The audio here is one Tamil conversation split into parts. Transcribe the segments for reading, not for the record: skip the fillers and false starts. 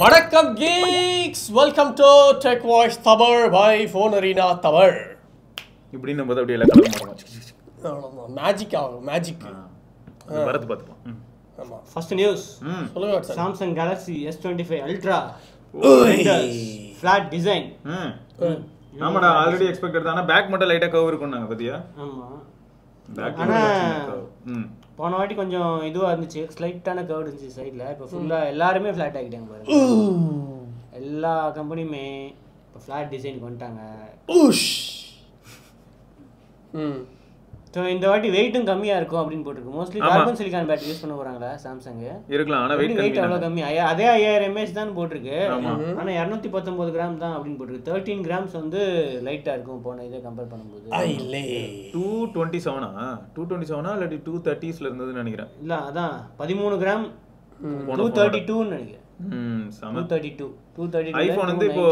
வணக்கம் geeks, welcome to Tech Voice Tamil by Phone Arena Tamil. இப்படி நம்ம அப்படியே எல்லாம் கலர் மாறோம். மேஜிக் ஆகும், மேஜிக். வரது பார்த்துப்போம். ஆமா. First news. சொல்லுங்க sir. Samsung Galaxy S25 Ultra. Flat design. ஆமாடா ஆல்ரெடி எக்ஸ்பெக்டட் தான். பேக் மட்டும் லைட்டா கர்வ் இருக்கும்னாங்க பாத்தியா? ஆமா. பேக் ஆனா போன வாட்டி கொஞ்சம் இதுவா இருந்துச்சு, ஸ்லைட்டான கர்வ் இருந்துச்சு சைடுல. இப்போ ஃபுல்லா எல்லாரும் ஃபிளாட் ஆகிட்டாங்க பாருங்க. எல்லா கம்பெனியுமே இப்போ ஃபிளாட் டிசைனுக்கு வந்துட்டாங்க. ஸோ இந்த வாட்டி வெயிட்டும் கம்மியா இருக்கும் அப்படின்னு போட்டுருக்கு. Mostly carbon silicon battery use பண்ண போறாங்களா சாம்சங்? இருக்கலாம், ஆனா வெயிட் அவ்வளோ கம்மி. அதே 5000 mAh தான் போட்டிருக்கு. ஆனா 219 கிராம் தான் அப்படின்னு போட்டிருக்கு. 13 கிராம்ஸ் வந்து லைட்டா இருக்கும் போன இதை கம்பேர் பண்ணும்போது. 227 இல்லாட்டி 230ஸ்ல இருந்ததுன்னு நினைக்கிறேன். இல்ல அதான் 13 கிராம் 232 ன்னு நினைக்கிறேன். 232 ஐபோன் வந்து இப்போ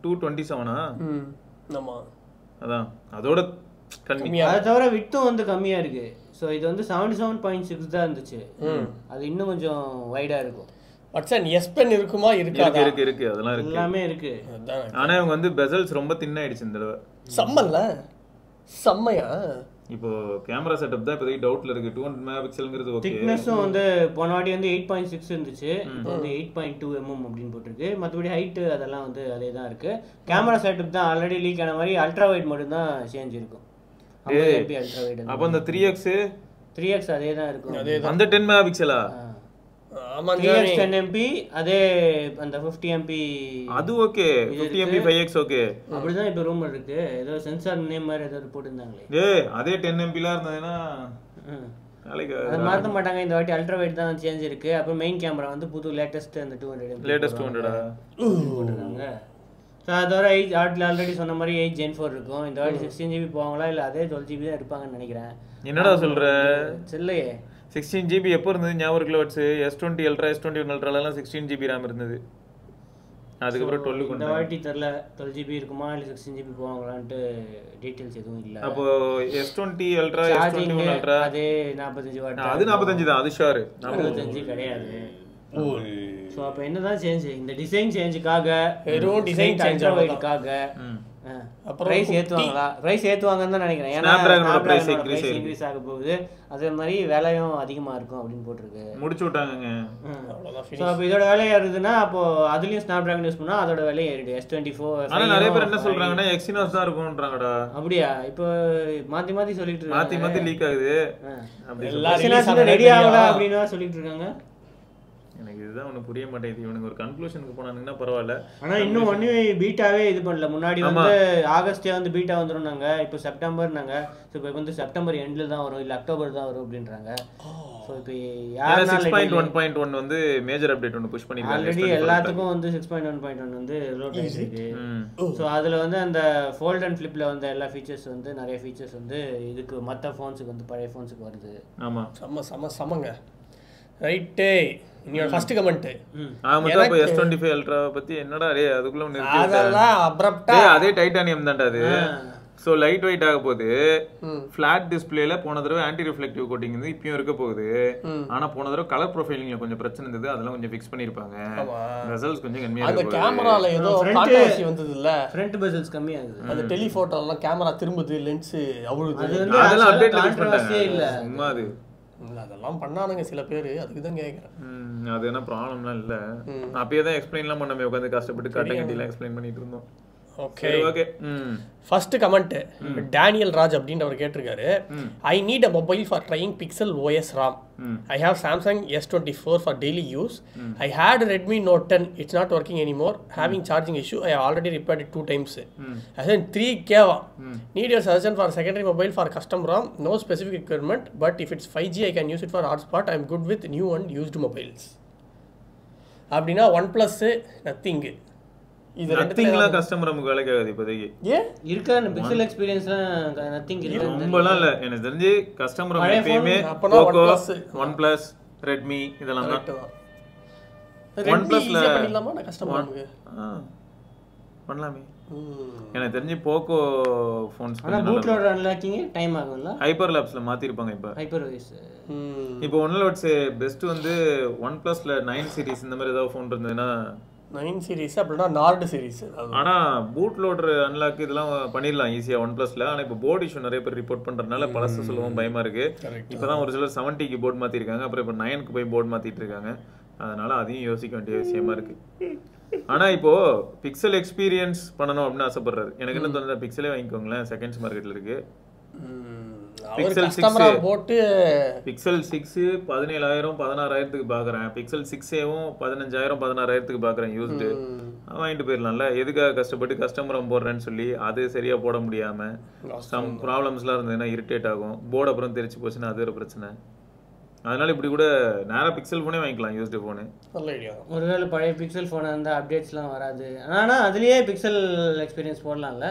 227 ஆமா. அதான் அதோட கம்மியா. அதை தவிர விட்டும் வந்து கம்மியா இருக்கு. ஸோ இது வந்து 77.6 தான் இருந்துச்சு. அது இன்னும் கொஞ்சம் வைடா இருக்கும். வாட்சன் எஸ் பென் இருக்குமா? இருக்காதா? இருக்கு அதெல்லாம் இருக்கு, எல்லாமே இருக்கு. ஆனா இவங்க வந்து பெசல்ஸ் ரொம்ப தின் ஆயிடுச்சு இந்த தடவை. செம்மல்ல, செம்மையா. இப்போ கேமரா செட்டப் தான் இப்போதைக்கு டவுட்ல இருக்கு. 200 மெகாபிக்சல்ங்கிறது ஓகே. திக்னஸும் வந்து போன வாட்டி வந்து 8.6 இருந்துச்சு, இப்போ வந்து 8.2 mm அப்படின்னு போட்டிருக்கு. மற்றபடி ஹைட்டு அதெல்லாம் வந்து அதே தான் இருக்கு. கேமரா செட்டப் தான் ஆல்ரெடி லீக் ஆன மாதிரி அல்ட்ரா வைட் மட்டும் தான் சேஞ்ச் இருக்கும். Ultra wide. அப்போ அந்த 3x அதே தான் இருக்கும். அந்த 10 மெகாபிக்சலா? ஆமா, 3x 10 MP அதே அந்த 50 MP. அது ஓகே. 50 MP 5x okay. அப்படிதான் இப்போ ரூமர் இருக்கு. ஏதோ சென்சார் நேம் மாதிரி ஏதோ போட்டுருந்தாங்களே. அதே 10 MP ல இருந்ததுன்னா நாளைக்கு அது மாத்த மாட்டாங்க. இந்த வாட்டி அல்ட்ரா வைட் தான் சேஞ்ச் இருக்கு. அப்புறம் மெயின் கேமரா வந்து புது லேட்டஸ்ட் அந்த 200 MP லேட்டஸ்ட் 200 போட்டுருக்காங்க. ஸோ அதோட ஆல்ரெடி சொன்ன மாதிரி 8 Gen 4 இருக்கும். இந்த வாட்டி 16 GB போவாங்களா இல்லை அதே 12 GB தான் இருப்பாங்கன்னு நினைக்கிறேன். என்னடா சொல்ற? இல்லையே 16 GB எப்போ இருந்தது ஞாபகம் இருக்குல்ல? வாட்ஸ் S20 Ultra S21 Ultraலாம் 16 GB RAM இருந்தது. அதுக்கப்புறம் 12 இந்த வாட்டி தெரியல 12 GB இருக்குமா இல்லை 16 GB போவாங்களான்ட்டு டீடைல்ஸ் எதுவும் இல்லை. அப்போ S20 Ultra S21 Ultra அதே 45 வாட். அது 45 தான், அது ஷூர். 45 கிடையாது. ஸோ அப்போ என்னதான் சேஞ்ச்? இந்த டிசைன் சேஞ்சுக்காக, வெறும் டிசைன் சேஞ்ச் ஆகிறதுக்காக அப்புறம் பிரைஸ் ஏற்றுவாங்களா? பிரைஸ் ஏற்றுவாங்கன்னு தான் நினைக்கிறேன். ஏன்னா பிரைஸ் இன்க்ரீஸ் ஆக போகுது. அதே மாதிரி விலையும் அதிகமாக இருக்கும் அப்படின்னு போட்டிருக்கு. முடிச்சு விட்டாங்க. ஸோ அப்போ இதோட விலை ஏறுதுன்னா அப்போ அதுலேயும் ஸ்னாப் டிராகன் யூஸ் பண்ணால் அதோட விலை ஏறிடு. S24. ஆனால் நிறைய பேர் என்ன சொல்றாங்கன்னா எக்ஸினாஸ் தான் இருக்கும்ன்றாங்கடா. அப்படியா? இப்போ மாற்றி சொல்லிட்டு இருக்காங்க. மாற்றி லீக் ஆகுது. அப்படி ரெடி ஆகல அப்படின்னு சொல்லிட்டு இருக்காங்க. எனக்கு இதுதான் ஒன்று புரிய மாட்டேங்குது. இவனுக்கு ஒரு கன்க்ளூஷனுக்கு போனாங்கன்னா பரவாயில்ல. ஆனால் இன்னும் ஒன்று பீட்டாவே இது பண்ணல. முன்னாடி வந்து ஆகஸ்டே வந்து பீட்டா வந்துடும்னாங்க. இப்போ செப்டம்பர்னாங்க. ஸோ இப்போ வந்து செப்டம்பர் எண்டில் தான் வரும், இல்லை அக்டோபர் தான் வரும் அப்படின்றாங்க. ஸோ இப்போ 6.1.1 வந்து மேஜர் அப்டேட் ஒன்று புஷ் பண்ணிருக்காங்க. ஆல்ரெடி எல்லாத்துக்கும் வந்து 6.1.1 வந்து லோட் ஆகிருக்கு. ஸோ அதில் வந்து அந்த ஃபோல்ட் அண்ட் ஃப்ளிப்பில் வந்து எல்லா ஃபீச்சர்ஸ் வந்து நிறைய ஃபீச்சர்ஸ் வந்து இதுக்கு மற்ற ஃபோன்ஸுக்கு வந்து பழைய ஃபோன்ஸுக்கு வருது. ஆமாம் சமங்க ரைட்டு. நீங்க ஃபர்ஸ்ட் கமெண்ட் இப்போ S25 Ultra பத்தி என்னடா டேய் அதுக்குள்ள ஒன்னு இருக்கு. அதெல்லாம் அப்ரப்ட்டா அதே டைட்டானியம் தான்டா அது. சோ லைட் வெயிட் ஆக போகுது. ஃபிளாட் டிஸ்ப்ளேல போன தடவை ஆன்டி ரிஃப்ளெக்டிவ் கோட்டிங் வந்து இப்பயும் இருக்க போகுது. ஆனா போன தடவை கலர் ப்ரொஃபைலிங்ல கொஞ்சம் பிரச்சனை இருந்தது. அதெல்லாம் கொஞ்சம் ஃபிக்ஸ் பண்ணிருப்பாங்க. பெசல்ஸ் கொஞ்சம் கம்மியா இருக்கு. அந்த கேமரால ஏதோ கான்ட்ராஸ்ட் வந்தது இல்ல, ஃப்ரண்ட் பெசல்ஸ் கம்மியா இருக்குது. அந்த டெலிஃபோட்டோ எல்லாம் கேமரா திரும்புது, லென்ஸ் அவுளுது. அதெல்லாம் அப்டேட்ல ஃபிக்ஸ் பண்ணிட்டாங்க. இல்ல சும்மா அது அதெல்லாம் பண்ணானுங்க சில பேர். அதுக்கு தான் கேக்குறேன். அது என்ன ப்ராப்ளம்லாம் இல்ல. அப்பயே தான் எக்ஸ்பிளைன்லாம் பண்ணமே, உட்காந்து கஷ்டப்பட்டு கட்டங்கட்டிலாம் எக்ஸ்பிளைன் பண்ணிட்டு இருந்தோம். Okay okay. First comment Daniel Raj அப்படின்றவர் கேட்டிருக்காரு. I need a mobile for trying Pixel OS RAM. I have Samsung S24 for daily use. I had Redmi Note 10. It's not working anymore. Having charging issue. I have already repaired it 2 times. I said 3K. Need your suggestion for secondary mobile for custom RAM. No specific requirement, but if it's 5G I can use it for hotspot. I'm good with new and used mobiles. அப்படின்னா OnePlus நத்திங். இது நத்திங்லாம் கஸ்டமர் நமக்கு வேலைக்கு ஆகாது இப்போதைக்கு. இருக்கா பிக்சல் எக்ஸ்பீரியன்ஸ்லாம் நத்திங் இருக்கு. ரொம்பலாம் இல்ல. எனக்கு தெரிஞ்சு கஸ்டமர் எப்பயுமே Poco, OnePlus, Redmi இதெல்லாம் தான். OnePlusல பண்ணலாமா? நான் கஸ்டமர் நமக்கு பண்ணலாமே. எனக்கு தெரிஞ்சு போக்கோ ஃபோன்ஸ் ஆனால் பூட் லோடர் அன்லாக்கிங் டைம் ஆகும்ல. ஹைப்பர் லேப்ஸில் மாற்றிருப்பாங்க இப்போ. ஹைப்பர் வைஸ் இப்போ ஒன்றில் வட்ஸ் பெஸ்ட் வந்து ஒன் ப்ளஸில் 9 சீரிஸ் இந்த மாதிரி ஏதாவது ஃபோன் இருந்ததுன்னா 9 சீரிஸ் அப்படின்னா நார்டு சீரிஸ். ஆனால் பூட் லோடர் அன்லாக் இதெல்லாம் பண்ணிடலாம் ஈஸியாக ஒன் ப்ளஸில். ஆனால் இப்போ போர்டு இஷ்யூ நிறைய பேர் ரிப்போர்ட் பண்ணுறதுனால பழசு சொல்லவும் பயமாக இருக்குது. இப்போ தான் ஒரு சிலர் 70க்கு போர்டு மாற்றிருக்காங்க, அப்புறம் இப்போ 9க்கு போய் போர்டு மாற்றிட்டு இருக்காங்க. அதனால அதையும் யோசிக்க வேண்டிய விஷயமா இருக்கு. ஆனா இப்போ பிக்சல் எக்ஸ்பீரியன்ஸ் பண்ணணும் அப்படின்னு ஆசைப்படுறாரு. எனக்கு என்ன தோணுது, பிக்சலே வாங்கிக்கோங்களேன், செகண்ட்ஸ் மார்க்கெட்ல இருக்கு. பிக்சல் 6 போட்டு பிக்சல் 6 17,000 16,000க்கு பாக்குறேன். பிக்சல் 6ஏவும் 15,000 16,000க்கு பாக்குறேன் யூஸ்டு. வாங்கிட்டு போயிடலாம்ல. எதுக்காக கஷ்டப்பட்டு கஸ்டமர் போடுறேன்னு சொல்லி அது சரியா போட முடியாம சம் ப்ராப்ளம்ஸ்லாம் இருந்ததுன்னா இரிட்டேட் ஆகும். போர்டு அப்புறம் தெரிச்சு போச்சுன்னா அது ஒரு பிரச்சனை. அதனால இப்படி கூட நேரா பிக்சல் ஃபோனே வாங்கிக்கலாம், யூஸ்டு ஃபோனு. நல்ல ஐடியா. ஒருவேளை பழைய பிக்சல் ஃபோன் அந்த அப்டேட்ஸ்லாம் வராது, ஆனால் அதுலயே பிக்சல் எக்ஸ்பீரியன்ஸ் போடலாம்ல.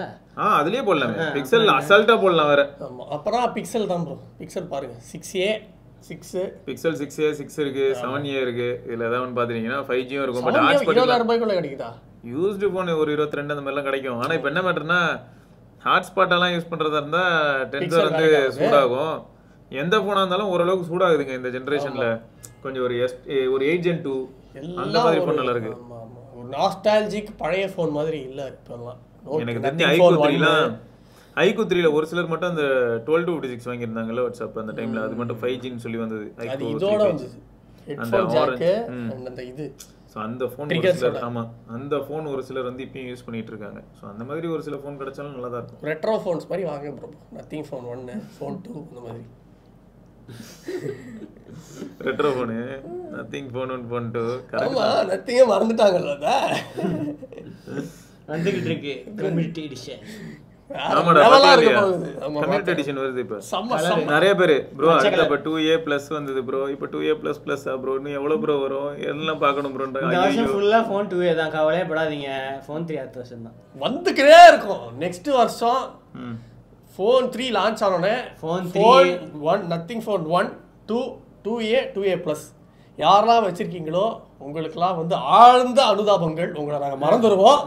அதுலயே போடலாம், பிக்சல் அசால்ட்டா போடலாம் வேற. ஆமா, அப்புறம் பிக்சல் தான் ப்ரோ. பிக்சல் பாருங்க 6A 6 பிக்சல் 6A 6 இருக்கு, 7A இருக்கு. இதுல ஏதாவது ஒன்று பாத்தீங்கன்னா 5Gயும் இருக்கும். பட் 20,000 ரூபாய்க்குள்ள கிடைக்குதா யூஸ்டு ஃபோன்? ஒரு 22 அந்த மாதிரிலாம் கிடைக்கும். ஆனா இப்போ என்ன மேட்டர்னா ஹாட்ஸ்பாட் எல்லாம் யூஸ் பண்றதா இருந்தா டென்சர் வந்து சூடாகும். எந்த போனா இருந்தாலும் ஓரளவுக்கு சூடாகுதுங்க இந்த ஜெனரேஷன்ல. கொஞ்சம் ஒரு 8 Gen 2 அந்த மாதிரி போன் நல்லா இருக்கு. ஒரு நாஸ்டால்ஜிக் பழைய போன் மாதிரி இல்ல இப்போலாம். எனக்கு தெரிஞ்ச iQOO 3ல ஒரு சிலர் மட்டும் அந்த 1256 வாங்கியிருந்தாங்கல்ல வாட்ஸ்அப் அந்த டைம்ல. அது மட்டும் 5Gன்னு சொல்லி வந்தது. அது இதோட வந்தது. ஹெட்ஃபோன் ஜாக் அந்த இது. சோ அந்த போன் ஒரு சிலர், ஆமா அந்த போன் ஒரு சிலர் வந்து இப்பயும் யூஸ் பண்ணிட்டு இருக்காங்க. சோ அந்த மாதிரி ஒரு சில போன் கிடைச்சாலும் நல்லா தான் இருக்கும். ரெட்ரோ போன்ஸ் மாதிரி வாங்க ப்ரோ. நத்திங் ஃபோன் 1 ஃபோன் 2 அந்த மாதிரி. Retro phone nothing phone 1 phone 2 ஆமா, நத்திங்கே மறந்துட்டாங்கல்ல. அத வந்துகிட்டு இருக்கு கம்யூனிட்டி எடிஷன். கம்யூனிட்டி எடிஷன் வருது இப்ப. நிறைய பேரு ப்ரோ அடுத்த இப்ப 2A plus வந்தது ப்ரோ. இப்ப 2A plus plus ப்ரோ இன்னும் எவ்வளவு ப்ரோ வரும் எல்லாம் பார்க்கணும் ப்ரோ. இந்த வருஷம் ஃபுல்லா ஃபோன் 2A தான், கவலையே படாதீங்க. ஃபோன் 3 அடுத்த வருஷம் தான் வந்துக்கிட்டே இருக்கும். நெக்ஸ்ட் வருஷம் ஃபோன் 3 லான்ச் ஆனோடனே phone 1 nothing phone 1 2 2A 2A plus யாரெல்லாம் வச்சிருக்கீங்களோ உங்களுக்குலாம் வந்து ஆழ்ந்த அனுதாபங்கள். உங்களை நாங்கள் மறந்துடுவோம்.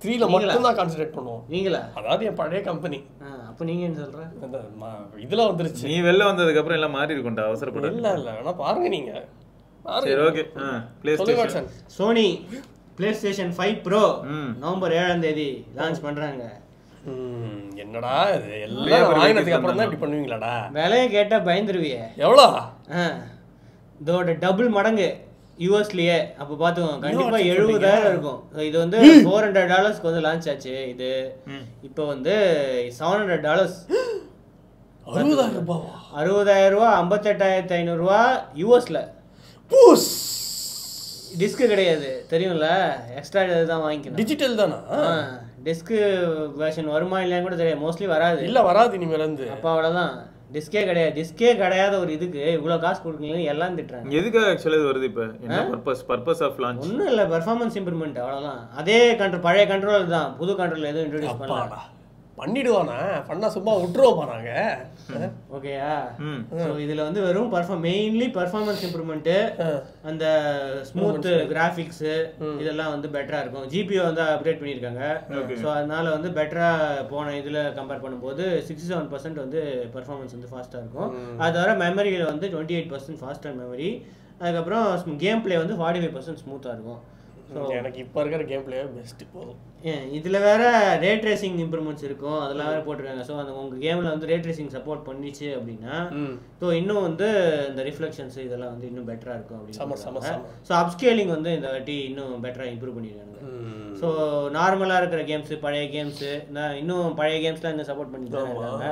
3ல மட்டும் தான் கான்சென்ட்ரேட் பண்ணுவோம். நீங்களா? அதாவது என் பழைய கம்பெனி. அப்போ நீங்க என்ன சொல்ற? இதுல வந்துருச்சு. நீ வெளில வந்ததுக்கு அப்புறம் எல்லாம் மாறி இருக்கும்டா, அவசரப்பட இல்ல ஆனா பாருங்க நீங்க. சரி okay. PlayStation Sony PlayStation 5 Pro November 7ஆம் தேதி லான்ச் பண்றாங்க. என்னடா இது எல்லாம் வாங்கினதுக்கு அப்புறம் தான் இப்படி பண்ணுவீங்களாடா? விலையை கேட்டா பயந்துருவிய. எவ்வளோ? இதோட டபுள் மடங்கு யூஎஸ்லயே. அப்போ பார்த்துக்கோங்க, கண்டிப்பா 70,000 இருக்கும். இது வந்து $400 வந்து லான்ச் ஆச்சு. இது இப்போ வந்து $700. $60,000 $58,500 யூஎஸ்ல. டிஸ்க் கிடையாது தெரியும்ல, எக்ஸ்ட்ரா தான் வாங்கிக்கணும். டிஜிட்டல் தானா? டிஸ்க் வெர்ஷன் வருமா இல்லையான்னு கூட தெரியாது. மோஸ்ட்லி வராது. இல்ல வராது இனிமேல இருந்து. அப்போ அவ்வளவுதான். டிஸ்கே கிடையாத ஒரு இதுக்கு இவ்வளவு காசு கொடுக்கீங்கன்னு எல்லாம் திட்டுறாங்க. எதுக்காக ஆக்சுவலி இது வருது? இப்போ என்ன பர்பஸ் ஆஃப் லான்ச்? ஒன்றும் இல்லை, பெர்ஃபார்மன்ஸ் இம்ப்ரூவ்மெண்ட் அவ்வளோதான். அதே பழைய கண்ட்ரோல் தான், புது கண்ட்ரோல் எதுவும் இன்ட்ரோடியூஸ் பண்ணலாம். பண்ணிடுவானா? பண்ணா சும்மா விட்டுருவோம் போனாங்க. ஓகேயா? இதுல வந்து வெறும் மெயின்லி பெர்ஃபார்மன்ஸ் இம்ப்ரூவ்மெண்ட், அந்த ஸ்மூத் கிராஃபிக்ஸ் இதெல்லாம் வந்து பெட்டரா இருக்கும். ஜிபிஓ வந்து அப்டேட் பண்ணியிருக்காங்க. ஸோ அதனால வந்து பெட்டரா போன இதுல கம்பேர் பண்ணும்போது 67% வந்து பெர்ஃபார்மன்ஸ் வந்து ஃபாஸ்டா இருக்கும். அது தவிர மெமரியில வந்து 28% ஃபாஸ்டர் மெமரி. அதுக்கப்புறம் கேம் பிளே வந்து 45% ஸ்மூத்தா இருக்கும். எனக்கு இப்போ இருக்கிற கேம் பிளே பெஸ்ட் போதும். இதுல வேற ரே ட்ரேசிங் இம்ப்ரூவ்மெண்ட்ஸ் இருக்கும், அதெல்லாம் வேற போட்டுருக்காங்க. ஸோ அந்த உங்க கேம்ல வந்து ரே ட்ரேசிங் சப்போர்ட் பண்ணிச்சு அப்படின்னா ஸோ இன்னும் வந்து இந்த ரிஃப்ளெக்ஷன்ஸ் இதெல்லாம் வந்து இன்னும் பெட்டரா இருக்கும் அப்படின்னு. ஸோ அப்ஸ்கேலிங் வந்து இந்த வாட்டி இன்னும் பெட்டரா இம்ப்ரூவ் பண்ணிருக்காங்க. ஸோ நார்மலா இருக்கிற கேம்ஸ், பழைய கேம்ஸ், இன்னும் பழைய கேம்ஸ்லாம் இன்னும் சப்போர்ட் பண்ணிட்டு தான் இருக்காங்க.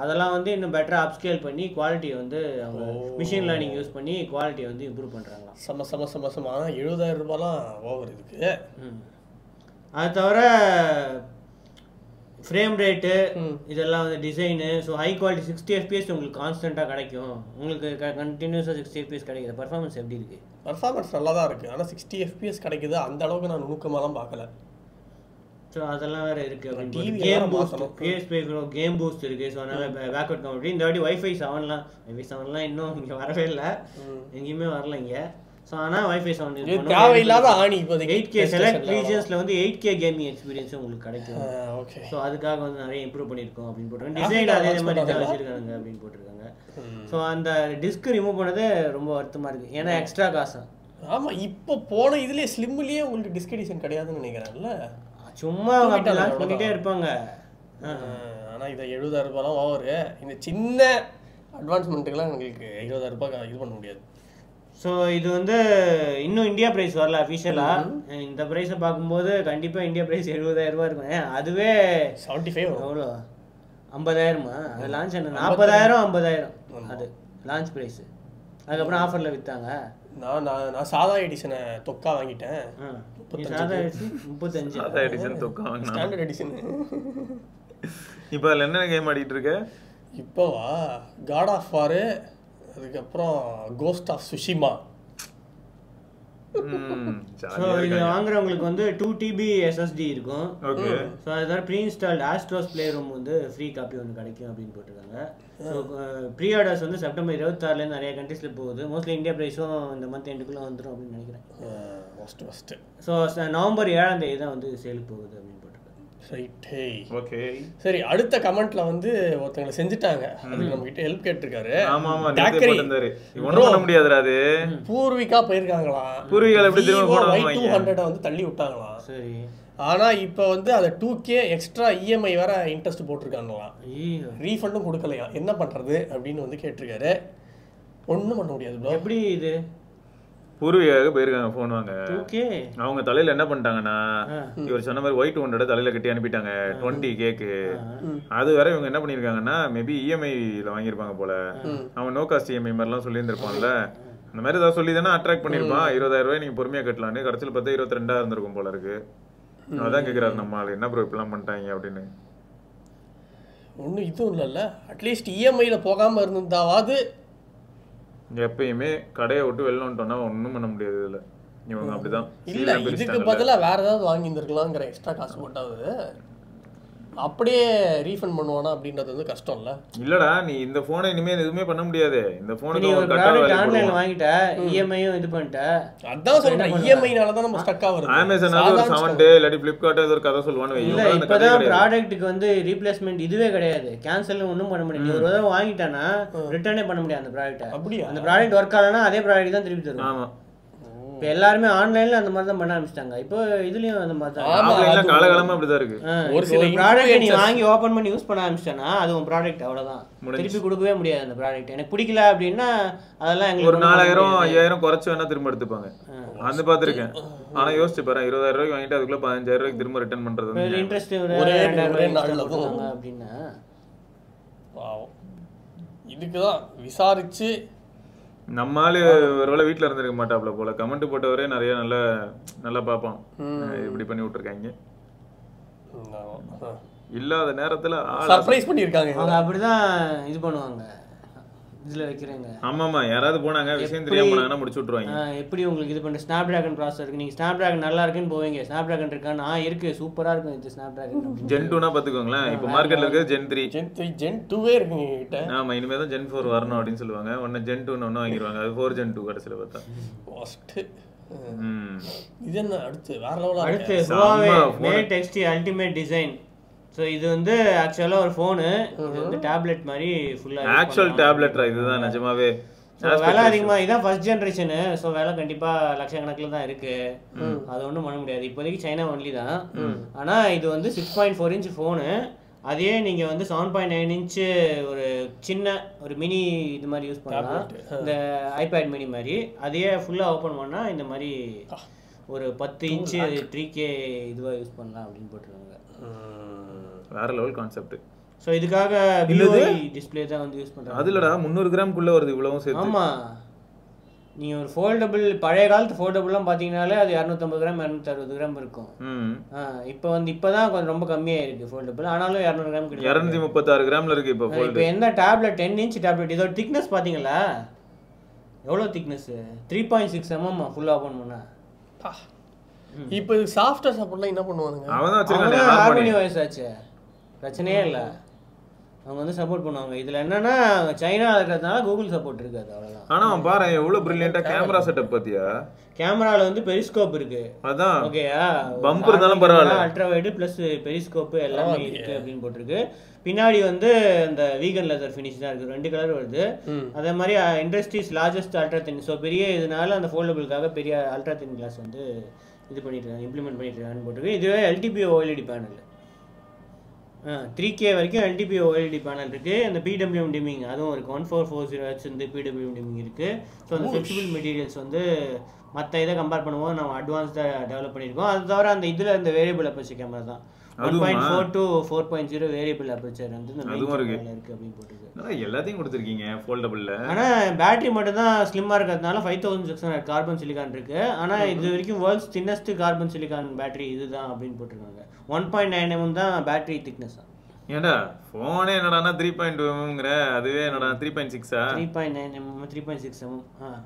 அதெல்லாம் வந்து இன்னும் பெட்டரா அப்ஸ்கேல் பண்ணி குவாலிட்டியை வந்து அவங்க மிஷின் லேர்னிங் யூஸ் பண்ணி குவாலிட்டியை வந்து இம்ப்ரூவ் பண்றாங்க. ஆனால் $70,000 ஓவர் இதுக்கு. அது தவிர ஃப்ரேம் ரேட்டு இதெல்லாம் வந்து design. So high quality 60 FPS உங்களுக்கு கான்ஸ்டண்ட்டாக கிடைக்கும். உங்களுக்கு கண்டினியூஸாக 60 FPS கிடைக்குது. பர்ஃபார்மன்ஸ் எப்படி இருக்குது? பர்ஃபார்மன்ஸ் நல்லா தான் இருக்குது. ஆனால் 60 FPS கிடைக்குது அந்த அளவுக்கு நான் நுணுக்கமாலாம் பார்க்கல. ஸோ அதெல்லாம் வேறு இருக்குது. Game boost, PS5 game boost இருக்குது. ஸோ அதனால் பேக்வர்ட் கம்பெனி. இந்த வாட்டி Wi-Fi 7லாம் இன்னும் இங்கே வரவே இல்லை, எங்கேயுமே வரல இங்கே. ஸோ ஆனால் வைஃபை சவுண்ட் இது தேவையில்லாத ஆணி இப்போதைக்கு 8K செலக்ட் ரீஜன்ஸில் வந்து 8K கேமிங் எக்ஸ்பீரியன்ஸ் உங்களுக்கு கிடைக்கும். ஓகே. ஸோ அதுக்காக வந்து நிறைய இம்ப்ரூவ் பண்ணியிருக்கோம் அப்படின்னு போட்டிருக்காங்க. டிசைன் அதே மாதிரி தான் வச்சிருக்காங்க அப்படின்னு போட்டிருக்காங்க. ஸோ அந்த டிஸ்க் ரிமூவ் பண்ணது ரொம்ப வருத்தமாக இருக்குது, ஏன்னா எக்ஸ்ட்ரா காசா. ஆமாம், இப்போ போன இதுலேயே ஸ்லிம்லேயே உங்களுக்கு டிஸ்க் எடிஷன் கிடையாதுன்னு நினைக்கிறேன்ல. சும்மா அவங்க லான்ச் பண்ணிகிட்டே இருப்பாங்க. ஆனால் இதை 70,000 ரூபாய்லாம் ஓவரு. இந்த சின்ன அட்வான்ஸ்மெண்ட்டுக்கெல்லாம் எங்களுக்கு 70,000 ரூபாய் இது பண்ண முடியாது. ஸோ இது வந்து இன்னும் இந்தியா ப்ரைஸ் வரல அஃபிஷியலாக. இந்த ப்ரைஸை பார்க்கும்போது கண்டிப்பாக இந்தியா ப்ரைஸ் 70,000 ரூபா இருக்கும். அதுவே 75 எவ்வளோ 50,000மா? அது லான்ச் என்ன 40,000 50,000 அது லான்ச் ப்ரைஸு. அதுக்கப்புறம் ஆஃபரில் விற்றாங்க. நான் சாதா எடிஷனை தொக்கா வாங்கிட்டேன். சாதா எடிஷன் 35. சாதா எடிஷன் தொக்கா வாங்கினா ஸ்டாண்டர்ட் எடிஷன். இப்போ அதில் என்ன கேம் ஆடிட்டு இருக்க? இப்போவா காட் ஆஃப் வாரு, அதுக்கப்புறம் கோஸ்ட் ஆஃப் சுஷிமா. ஸோ இது வாங்குறவங்களுக்கு வந்து 2 TB SSD இருக்கும். ஓகே. ஸோ அதுதான் pre installed Astro's play room வந்து ஃப்ரீ காப்பி ஒன்று கிடைக்கும் அப்படின்னு போட்டிருக்காங்க. ஸோ ப்ரீ ஆர்டர்ஸ் வந்து செப்டம்பர் 26 நிறைய கண்ட்ரீஸில் போகுது. மோஸ்ட்லி இந்தியா ப்ரைஸும் இந்த மந்த் எண்டுக்குள்ளே வந்துடும் அப்படின்னு நினைக்கிறேன். ஃபஸ்ட்டு ஸோ நவம்பர் 7 தான் வந்து சேலுக்கு போகுது அப்படின்னு போட்டிருக்காங்க. ரைட்டே. ஓகே. சரி, அடுத்த கமெண்ட்ல வந்து ஒருத்தங்களை செஞ்சுட்டாங்க. அதுக்கு நம்ம கிட்ட ஹெல்ப் கேட்டிருக்காரு. ஆமா ஆமா, நேத்தே போட்டுந்தாரு. ஒண்ணும் பண்ண முடியாதுடா அது. பூர்விகா போயிருக்காங்களாம். பூர்விகா எப்படி திரும்ப போடுவாங்க? 200 வந்து தள்ளி விட்டாங்களாம். சரி. ஆனா இப்போ வந்து அதை 2K எக்ஸ்ட்ரா EMI வேற இன்ட்ரெஸ்ட் போட்டிருக்காங்களாம். ரீஃபண்டும் கொடுக்கலையா, என்ன பண்றது அப்படின்னு வந்து கேட்டிருக்காரு. ஒன்றும் பண்ண முடியாது ப்ரோ. எப்படி இது? பூர்விகாவுக்கு போயிருக்காங்க ஃபோன் வாங்க. ஓகே. அவங்க தலையில என்ன பண்ணிட்டாங்கன்னா, இவர் சொன்ன மாதிரி Y200 தலையில கட்டி அனுப்பிட்டாங்க 20K. அது வேற இவங்க என்ன பண்ணிருக்காங்கன்னா, மேபி EMI-ல வாங்கியிருப்பாங்க போல. அவன் நோ காஸ்ட் EMI மாதிரிலாம் சொல்லியிருந்திருப்பான்ல, அந்த மாதிரி ஏதாவது சொல்லி தானே அட்ராக்ட் பண்ணிருப்பான். 20,000 ரூபாய் நீங்க பொறுமையா கட்டலான்னு. கடைசியில் பார்த்தா 22 இருந்திருக்கும் போல இருக்கு. அதான் கேட்கிறாரு நம்ம ஆளு, என்ன ப்ரோ இப்பெல்லாம் பண்ணிட்டாங்க அப்படின்னு. ஒன்றும் இதுவும் இல்லைல்ல, அட்லீஸ்ட் EMI-ல போகாம இருந்திருந்தாவது. எப்பயுமே கடையை விட்டு வெளில வந்துட்டோம்னா ஒன்றும் பண்ண முடியாது. இதில் இவங்க அப்படிதான். இல்லை, இதுக்கு பதிலாக வேற ஏதாவது வாங்கியிருந்துருக்கலாங்கிற எக்ஸ்ட்ரா காசு போட்டாவது அப்படியே ரீஃபண்ட் பண்ணுவானா அப்படின்றது வந்து கஷ்டம் இல்ல. இல்லடா, நீ இந்த போனை இனிமே எதுவுமே பண்ண முடியாது. இந்த போனுக்கு ஒரு ப்ராடக்ட் ஆன்லைன்ல வாங்கிட்ட, EMI-யும் இது பண்ணிட்ட, அதான் சொல்றேன். EMI-னால தான் நம்ம ஸ்டக் ஆவறது. Amazon ஒரு 7 டே இல்ல Flipkart ஏதோ ஒரு கதை சொல்வானே. இல்ல, இப்பதான் ப்ராடக்ட்டுக்கு வந்து ரீப்ளேஸ்மென்ட் இதுவே கிடையாது. கேன்சல் ஒண்ணும் பண்ண முடியாது. நீ ஒரு தடவை வாங்கிட்டானா ரிட்டர்னே பண்ண முடியாது அந்த ப்ராடக்ட்ட. அப்படியே அந்த ப்ராடக்ட் ஒர்க் ஆகலனா அதே ப்ராடக்ட் தான் திருப்பி தருவாங்க. ஆமா, இப்போ எல்லாருமே ஆன்லைன்ல அந்த மாதிரி தான் பண்ண ஆரம்பிச்சிட்டாங்க. இப்போ இதுலயும் அந்த மாதிரி தான். ஆன்லைன்ல காலகாலமா அப்படி தான் இருக்கு. ஒரு சில ப்ராடக்ட் நீ வாங்கி ஓபன் பண்ணி யூஸ் பண்ண ஆரம்பிச்சனா அது உன் ப்ராடக்ட் அவ்வளவுதான். திருப்பி கொடுக்கவே முடியாது அந்த ப்ராடக்ட். எனக்கு பிடிக்கல அப்படின்னா அதெல்லாம் எங்களுக்கு ஒரு 4000 5000 குறைச்சு வேணா திரும்ப எடுத்துப்பாங்க. அந்த பாத்துர்க்கேன். ஆனா யோசிச்சு பாரு, 20,000 ரூபாய்க்கு வாங்கிட்டு அதுக்குள்ள 15,000 ரூபாய்க்கு திரும்ப ரிட்டர்ன் பண்றது வந்து இன்ட்ரஸ்ட் ஒரே நாள்ல போவாங்க அப்படின்னா பாவம். இதுக்கு தான் விசாரிச்சு நம்மால ஒருவேளை வீட்டுல இருந்திருக்க மாட்டாப்ல போல. கமெண்ட் போட்டவரே நிறைய நல்லா பார்ப்பான். இப்படி பண்ணி விட்டுருக்காங்க. இல்லாத நேரத்துல சர்ப்ரைஸ் பண்ணிருக்காங்க. அவங்க அப்படிதான் இது பண்ணுவாங்க. இதுல வைக்கிறேங்க. ஆமாமா, யாராவது போனாங்க விஷயம் தெரியாம போனாங்கன்னா முடிச்சு விட்டுருவாங்க. எப்படி உங்களுக்கு இது பண்ண ஸ்னாப்டிராகன் ப்ராசஸர் இருக்கு, நீங்க ஸ்னாப்டிராகன் நல்லா இருக்குன்னு போவீங்க. ஸ்னாப்டிராகன் இருக்கான்னு இருக்கு, சூப்பரா இருக்கும் இது ஸ்னாப்டிராகன். Gen 2னா பாத்துக்கோங்களேன். இப்போ மார்க்கெட்ல இருக்கிறது Gen 3. Gen 2 இருக்கு கிட்ட. ஆமா, இனிமே தான் Gen 4 வரணும் அப்படினு சொல்லுவாங்க. ஒண்ணு Gen 2 ஒண்ணு வாங்கிடுவாங்க. அது 4 Gen 2 கடைசில பார்த்தா ஃபர்ஸ்ட். இது என்ன அடுத்து வேற லெவலா இருக்கு. அடுத்து Huawei Mate X ultimate design. So இது வந்து ஆக்சுவலாக ஒரு ஃபோனு. இது வந்து டேப்லெட் மாதிரி ஃபுல்லாக ஆக்சுவல் டேப்லெட்ரா இதுதான் நிஜமாவே. விலை அதிகமாக இதான் ஃபர்ஸ்ட் ஜென்ரேஷனு. ஸோ விலை கண்டிப்பாக லட்சக்கணக்கில் தான் இருக்கு. அது ஒன்றும் பண்ண முடியாது. இப்போதைக்கு சைனா ஒன்லி தான். ஆனால் இது வந்து 6.4 இன்ச் ஃபோனு. அதே நீங்கள் வந்து 7.9 இன்ச்சு ஒரு சின்ன ஒரு மினி இது மாதிரி யூஸ் பண்ணலாம். இந்த ஐபேட் மினி மாதிரி அதையே ஃபுல்லாக ஓப்பன் பண்ணால் இந்த மாதிரி ஒரு 10 இன்ச்சு 3K இதுவாக யூஸ் பண்ணலாம் அப்படின்னு போட்டுருவாங்க. வேற லெவல் கான்செப்ட். சோ இதுக்காக விவோஐ டிஸ்ப்ளே தான் வந்து யூஸ் பண்றாங்க. அதுலடா 300 கிராம் குள்ள வருது இவ்வளவும் சேர்த்து. ஆமா, நீ ஒரு ஃபோல்டபிள் பழைய காலத்து ஃபோல்டபிள்லாம் பாத்தீங்கனாலே அது 250 கிராம் 260 கிராம் இருக்கும். இப்போ வந்து இப்போதான் கொஞ்சம் ரொம்ப கம்மியா இருக்கு ஃபோல்டபிள். ஆனாலும் 200 கிராம் கிட்ட 236 கிராம்ல இருக்கு இப்போ ஃபோல்ட். இப்போ என்ன டேப்லெட் 10 இன்ச் டேப்லெட். இதோட திக்னஸ் பாத்தீங்களா எவ்வளவு திக்னஸ்? 3.6 mm ஃபுல்லா ஓபன் பண்ணா. இப்போ இது சாஃப்ட்வேர் சப்போர்ட்லாம் என்ன பண்ணுவாங்க? அவன் தான் வச்சிருக்கானே ஹார்மனி வாய்ஸ் ஆச்சு, பிரச்சனையே இல்ல. அவங்க வந்து சப்போர்ட் பண்ணுவாங்க. இதில் என்னன்னா சைனா இருக்கிறதுனால கூகுள் சப்போர்ட் இருக்காது, அவ்வளோதான். ஆனால் பாரு எவ்வளோ பிரில்லியண்டா கேமரா செட்டப் பார்த்தியா? கேமராவில் வந்து பெரிஸ்கோப் இருக்கு. அதான் ஓகேயா, பம்ப் இருந்தாலும் பரவாயில்ல, அல்ட்ரா வைடு ப்ளஸ் பெரிஸ்கோப் எல்லாமே இருக்கு அப்படின்னு போட்டிருக்கு. பின்னாடி வந்து அந்த வீகன் லெதர் ஃபினிஷ் தான் இருக்கு, 2 கலர் வருது. அதே மாதிரி industry's largest ultra thin, so பெரிய இதனால அந்த ஃபோல்டபுளுக்காக பெரிய அல்ட்ரா தின் கிளாஸ் வந்து இது பண்ணிட்டு இருக்காங்க, இம்ப்ளிமெண்ட் பண்ணிட்டு இருக்காங்கன்னு போட்டிருக்கு. இதுவே LTPO OLED பேனல் 3K வரைக்கும் LTPO OLED பேனல் இருக்கு. அந்த PWM டிமிங் அதுவும் இருக்கு, 1440Hz வந்து PWM டிமிங் இருக்கு. ஸோ அந்த ஃபிளெக்சிபிள் மெட்டீரியல்ஸ் வந்து மற்ற இதை கம்பேர் பண்ணும்போது நம்ம அட்வான்ஸ்டாக டெவலப் பண்ணியிருக்கோம். அது தவிர அந்த இதில் இந்த வேரியபிள் அப்பர்ச்சர் கேமரா தான் 1.4 to 4.0 வேரியபிள் அப்பர்ச்சர் வந்து இந்த மெயின் கேமரால இருக்கு அப்படின்னு போட்டுருக்கு. எல்லாத்தையும் கொடுத்துருக்கீங்க ஃபோல்டபுள்ல. ஆனால் பேட்டரி மட்டும் தான் ஸ்லிம்மாக இருக்கிறதுனால 5600 கார்பன் சிலிகான் இருக்கு. ஆனால் இது வரைக்கும் world's thinnest carbon silicon battery இதுதான் அப்படின்னு போட்டிருக்காங்க. 1.9 mm தான் பேட்டரி திக்னஸ். ஏண்டா ஃபோனே என்னடானா 3.2 mmங்கிற, அதுவே என்னடா 3.6ஆ? 3.9 mm 3.6 mm.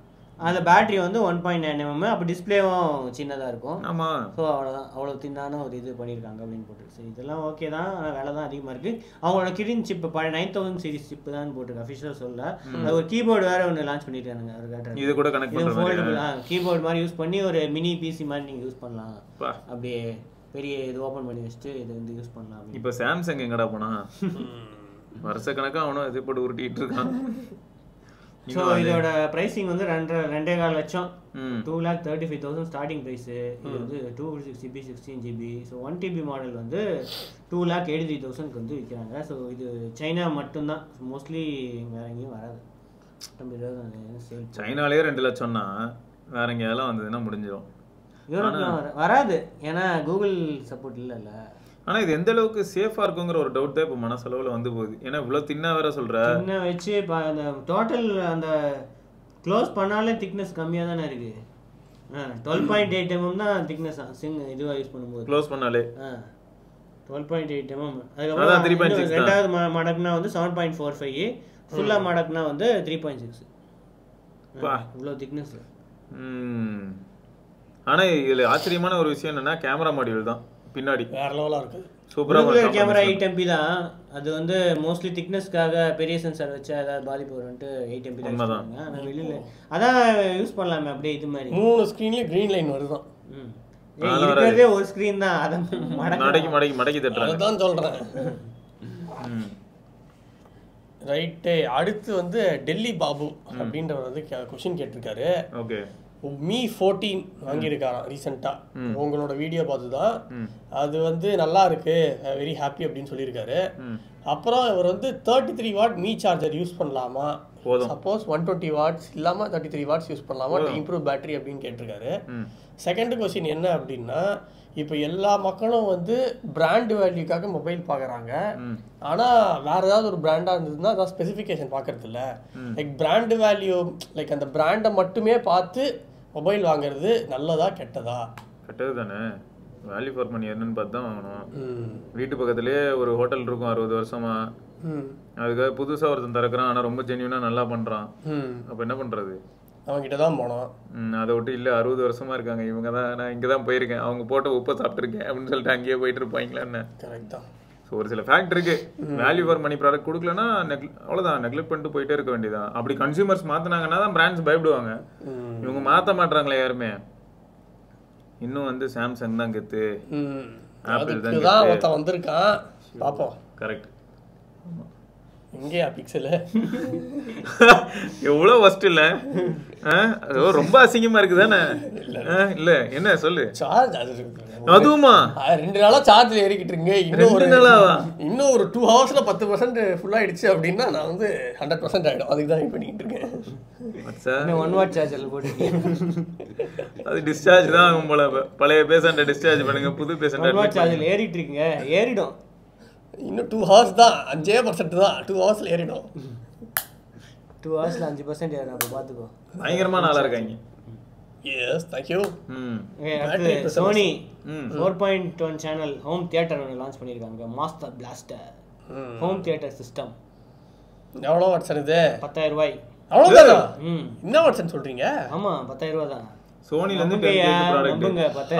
அதில் பேட்டரி வந்து 1.9 mm. அப்போ டிஸ்பிளேவும் சின்னதாக இருக்கும். ஆமாம். ஸோ அவ்வளோதான், அவ்வளோ தின்னான ஒரு இது பண்ணியிருக்காங்க அப்படின்னு போட்டுருக்கு. சரி, இதெல்லாம் ஓகே தான், ஆனால் வேலை தான் அதிகமாக இருக்குது. அவங்களோட கிரின் சிப்பு 9000 சீரிஸ் சிப்பு தான் போட்டிருக்கு, அஃபிஷியலாக சொல்ல. அது ஒரு கீபோர்டு வேறு ஒன்று லான்ச் பண்ணியிருக்காங்க. அவர் கேட்டார் இது கூட கனெக்ட் பண்ணுற ஃபோல்டபுள் கீபோர்டு மாதிரி யூஸ் பண்ணி ஒரு மினி பிசி மாதிரி நீங்கள் யூஸ் பண்ணலாம். அப்படியே பெரிய இது ஓப்பன் பண்ணி வச்சுட்டு இது வந்து யூஸ் பண்ணலாம். இப்போ சாம்சங் எங்கடா போனா வருஷ கணக்காக அவனும் இது போட்டு உருட்டிட்டு இருக்கான். ஸோ இதோட ப்ரைஸிங் வந்து 2.25 லட்சம், 2,35,000 ஸ்டார்டிங் ப்ரைஸு. இது வந்து 256GB 16GB. So 1TB model வந்து 2,83,000 வந்து விற்கிறாங்க. ஸோ இது சைனா மட்டும்தான், மோஸ்ட்லி வேற எங்கேயும் வராது. சைனாலேயே 2 லட்சம்னா வேற எங்கேயாலும் வந்ததுன்னா முடிஞ்சிடும். யூரோப்லாம் வராது, ஏன்னா கூகுள் சப்போர்ட் இல்லைல்ல. ஆனால் இது எந்த அளவுக்கு சேஃபாக இருக்குங்கிற ஒரு டவுட் தான் இப்போ மனசளவில் வந்து போகுது. ஏன்னா இவ்வளோ தின்னா வேற சொல்கிற, தின்ன வச்சு இப்போ அந்த டோட்டல் அந்த க்ளோஸ் பண்ணாலே திக்னஸ் கம்மியாக தானே இருக்குது. 12.8 mm தான் திக்னஸ் இதுவாக யூஸ் பண்ணும்போது. க்ளோஸ் பண்ணாலே 12.8 mm. அதுக்கப்புறம் ரெண்டாவது மடக்குனா வந்து 7.45, ஃபுல்லாக மடக்குனா வந்து 3.6. இவ்வளோ திக்னஸ். ஆனால் இதில் ஆச்சரியமான ஒரு விஷயம் என்னன்னா கேமரா மாடியூல் தான் பின்னாடி வேற லெவலாக இருக்குது. சூப்பராக கேமரா 8 MP தான். அது வந்து மோஸ்ட்லி திக்னஸ்க்காக பெரிய சென்சார் வச்சா ஏதாவது பாதிப்பு வரும்ட்டு 8 MP தான் சொல்லுவாங்க. ஆனால் வெளியில் அதான் யூஸ் பண்ணலாமே அப்படியே இது மாதிரி 3 ஸ்க்ரீன்லேயும் க்ரீன் லைன் வருதான். இருக்கிறதே ஒரு ஸ்க்ரீன் தான், அதை மடக்கி தட்டுறாங்க. அதுதான் சொல்கிறேன். ரைட்டு. அடுத்து வந்து டெல்லி பாபு அப்படின்றவர் வந்து கொஷின் கேட்டிருக்காரு. ஓகே. Mi 14 வாங்கியிருக்காராம் ரீசெண்டாக. உங்களோட வீடியோ பார்த்து தான். அது வந்து நல்லா இருக்கு, வெரி ஹாப்பி அப்படின்னு சொல்லியிருக்காரு. அப்புறம் இவர் வந்து 33 வாட் மீ சார்ஜர் யூஸ் பண்ணலாமா, சப்போஸ் 120 வாட்ஸ் இல்லாமல் 33 வாட்ஸ் யூஸ் பண்ணலாமா டு இம்ப்ரூவ் பேட்டரி அப்படின்னு கேட்டிருக்காரு. செகண்ட் கொஸ்டின் என்ன அப்படின்னா, இப்போ எல்லா மக்களும் வந்து பிராண்ட் வேல்யூக்காக மொபைல் பார்க்குறாங்க. ஆனால் வேறு ஏதாவது ஒரு பிராண்டாக இருந்ததுன்னா அதான் ஸ்பெசிஃபிகேஷன் பார்க்கறது இல்லை. லைக் பிராண்டு வேல்யூ, லைக் அந்த பிராண்டை மட்டுமே பார்த்து மொபைல் வாங்குறது நல்லதா கெட்டதா? கெட்டது தானே. வேல்யூ ஃபார் மணி என்னன்னு பார்த்து தான் வாங்கணும். வீட்டு பக்கத்துலேயே ஒரு ஹோட்டல் இருக்கும் 60 வருஷமா, அதுக்காக புதுசாக ஒருத்தன் திறக்கிறான், ஆனால் ரொம்ப ஜென்யூனாக நல்லா பண்ணுறான். அப்போ என்ன பண்ணுறது? அவங்ககிட்ட தான் போனோம். அதை விட்டு இல்லை 60 வருஷமா இருக்காங்க இவங்க தான், நான் இங்கே தான் போயிருக்கேன், அவங்க போட்ட உப்பை சாப்பிட்ருக்கேன் அப்படின்னு சொல்லிட்டு அங்கேயே போயிட்டு இருப்பாங்களான்னு. கரெக்ட் தான். ஸோ ஒரு சில ஃபேக்ட் இருக்கு. வேல்யூ ஃபார் மணி ப்ராடக்ட் கொடுக்கலன்னா அவ்வளோதான், நெக்லெக்ட் பண்ணிட்டு போயிட்டே இருக்க வேண்டியதான். அப்படி கன்சியூமர்ஸ் மாற்றினாங்கன்னா தான் பிராண்ட்ஸ் பயப்படுவாங்க. இவங்க மாற்ற மாட்டுறாங்களே யாருமே. இன்னும் வந்து சாம்சங் தான் கெத்து, ஆப்பிள் தான் ஒருத்தன் வந்திருக்கான் பார்ப்போம். கரெக்ட். எங்கேயா பிக்சல் எவ்வளோ ஃபர்ஸ்ட் இல்லை, ரொம்ப அசிங்கமா இருக்கு தானே? இல்லை என்ன சொல்லு. சார்ஜ் அதுவுமா 2 நாளா சார்ஜ்ல ஏறிக்கிட்டு இருக்கு. இன்னும் ஒரு 2 ஹவர்ஸ்ல 10% ஃபுல் ஆயிடுச்சு அப்படின்னா நான் வந்து 100% ஆயிடும். அதுக்கு தான் வெயிட் பண்ணிட்டு இருக்கேன். 1 வாட் சார்ஜர்ல போட்டுட்டேன். அது டிஸ்சார்ஜ் தான் ஆகும் போல. பழைய பேஷண்ட்டை டிஸ்சார்ஜ் பண்ணுங்க, புது பேஷண்ட் 1 வாட் சார்ஜர்ல ஏறிட்டு இருக்கீங்க, ஏறிடும். இன்னும் 2 ஹவர்ஸ் தான், 5% தான். 2 ஹவர்ஸ்ல ஏறிடும். 2 ஹவர்ஸ்ல 5% ஏறும். அப்ப பாத்துக்கோ, பயங்கரமான ஆளா இருக்காங்க. Yes, thank you. Sony 4.1 channel home theatre ஒன்று லான்ச் பண்ணியிருக்காங்க. Master blaster home theatre system. எவ்வளோ வாட்ஸ் இது? 10,000 ரூபாய். அவ்வளோதானா? என்ன வாட்ஸ்ன்னு சொல்றீங்க? ஆமா 10,000 ரூபா தான். சோனில இருந்து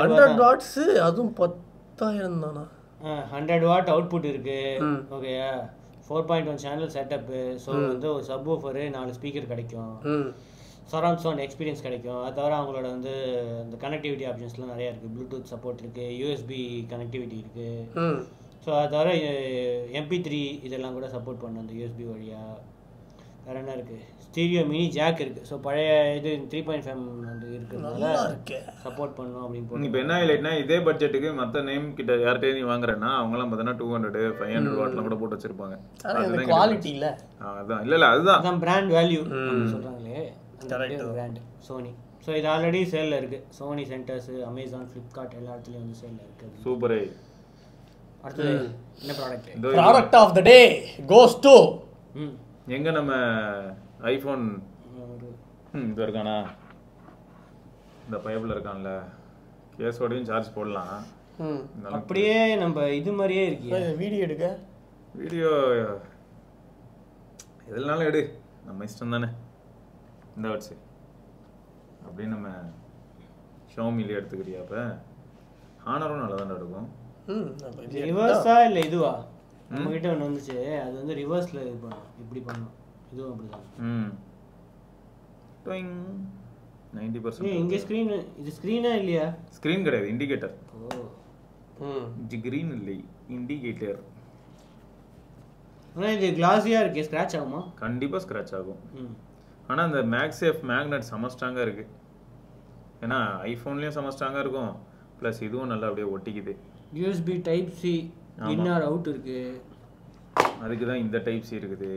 100 வாட்ஸ், அதுவும் 10,000 தானா? 100 வாட் அவுட்புட் இருக்கு. ஓகேயா, 4.1 சேனல் செட்டப்பு. ஸோ வந்து ஒரு சப் ஊஃபர் 4 ஸ்பீக்கர் கிடைக்கும், சரவுண்ட் சவுண்ட் எக்ஸ்பீரியன்ஸ் கிடைக்கும். அது தவிர அவங்களோட வந்து இந்த கனெக்டிவிட்டி ஆப்ஷன்ஸ்லாம் நிறையா இருக்குது. ப்ளூடூத் சப்போர்ட் இருக்குது, யூஎஸ்பி கனெக்டிவிட்டி இருக்குது. ஸோ அது தவிர MP3 இதெல்லாம் கூட சப்போர்ட் பண்ணும் அந்த யூஎஸ்பி வழியாக. வேறு என்ன இருக்குது, ஸ்டீரியோ மினி ஜாக் இருக்குது. ஸோ பழைய இது 3.5 வந்து இருக்கிறதுனால சப்போர்ட் பண்ணணும் அப்படின்னு போட்டு. இப்போ என்ன இல்லைன்னா இதே பட்ஜெட்டுக்கு மற்ற நேம் கிட்ட யார்கிட்டயும் நீ வாங்குறேன்னா அவங்கலாம் பார்த்தீங்கன்னா 200 500 வாட்லாம் கூட போட்டு வச்சிருப்பாங்க. குவாலிட்டி இல்லை, அதான் இல்லை அதுதான் பிராண்ட் வேல்யூ சொல்கிறாங்களே அந்த பிராண்ட் சோனி. ஸோ இது ஆல்ரெடி சேலில் இருக்குது. சோனி சென்டர்ஸ், அமேசான், ஃப்ளிப்கார்ட் எல்லா இடத்துலையும் வந்து சேலில் இருக்குது. சூப்பரே. அடுத்தது என்ன product? Product of the day goes to எங்க நம்ம ஐஃபோன் இது இருக்கானா, இந்த பைப்பில் இருக்கான்ல, கேஸோடையும் சார்ஜ் போடலாம். அப்படியே நம்ம இது மாதிரியே இருக்கீங்க. வீடியோ எடுக்க, வீடியோ எதுனாலும் எடு, நம்ம இஷ்டம் தானே. இந்த வாட்ஸு அப்படின்னு நம்ம ஷோமிலே எடுத்துக்கிறியா? அப்போ ஹானரும் நல்லா தானே எடுக்கும். ரிவர்ஸா இல்லை இதுவா? நம்மகிட்ட ஒன்று வந்துச்சு, அது வந்து ரிவர்ஸில் இது பண்ணும், இப்படி பண்ணும். இதுவும் அப்படிதான். 90%. இங்கே ஸ்க்ரீன், இது ஸ்க்ரீனா இல்லையா? ஸ்க்ரீன் கிடையாது, இண்டிகேட்டர். இது கிரீன் இல்லை, இண்டிகேட்டர். ஆனால் இது கிளாஸியாக இருக்கு, ஸ்க்ராட்ச் ஆகுமா? கண்டிப்பாக ஸ்க்ராட்ச் ஆகும். ஆனால் அந்த மேக்ஸேஃப் மேக்னெட் செம ஸ்ட்ராங்காக இருக்குது. ஏன்னா ஐஃபோன்லேயும் செம ஸ்ட்ராங்காக இருக்கும், ப்ளஸ் இதுவும் நல்லா அப்படியே ஒட்டிக்குது. யூஎஸ்பி டைப் சி இன் ஆர் அவுட் இருக்குது, அதுக்கு தான் இந்த டைப் சி இருக்குது.